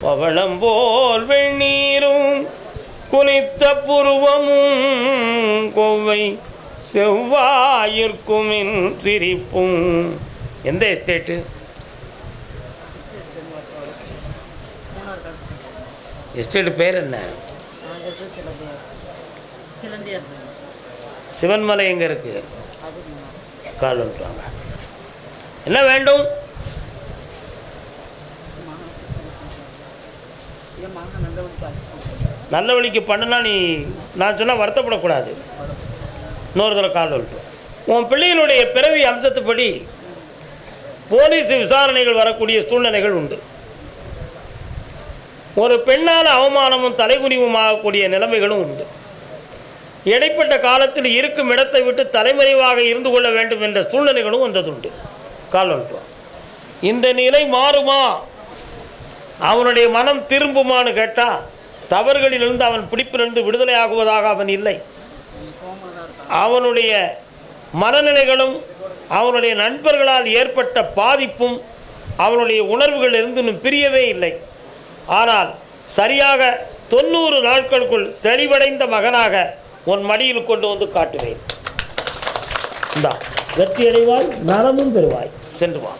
பவளம் போல் வெண்ணீரும் குனித்த புருவமும் கொவ்வை செவ்வாயிற்குமின் சிரிப்பும். எந்த எஸ்டேட்டு? எஸ்டேட்டு பேர் என்ன? சிவன்மலை எங்கே இருக்குது? கால் வந்துட்டாங்க. என்ன வேண்டும்? நல்ல வழிக்கு பண்ணுனா நீ நான் சொன்னால் வருத்தப்படக்கூடாது. இன்னொரு தடவை கால் வந்துட்டு உன் பிள்ளையினுடைய பிறவி அம்சத்துப்படி போலீஸ் விசாரணைகள் வரக்கூடிய சூழ்நிலைகள் உண்டு. ஒரு பெண்ணால் அவமானமும் தலைகுனிவும் ஆகக்கூடிய நிலைமைகளும் உண்டு. இடைப்பட்ட காலத்தில் இருக்கும் இடத்தை விட்டு தலைமறைவாக இருந்து கொள்ள வேண்டும் என்ற சூழ்நிலைகளும் வந்ததுண்டு. கால் வந்துட்டோம். இந்த நிலை மாறுமா? அவனுடைய மனம் திரும்புமான்னு கேட்டால் தவறுகளிலிருந்து அவன் பிடிப்பிலிருந்து விடுதலை ஆகுவதாக அவன் இல்லை. அவனுடைய மனநிலைகளும் அவனுடைய நண்பர்களால் ஏற்பட்ட பாதிப்பும் அவனுடைய உணர்வுகளிலிருந்து இன்னும் பிரியவே இல்லை. ஆனால் சரியாக 90 நாட்களுக்குள் தெளிவடைந்த மகனாக உன் மடியில் கொண்டு வந்து காட்டுவேன். வெற்றி அடைவாய், நலமும் பெறுவாய். சென்று வா.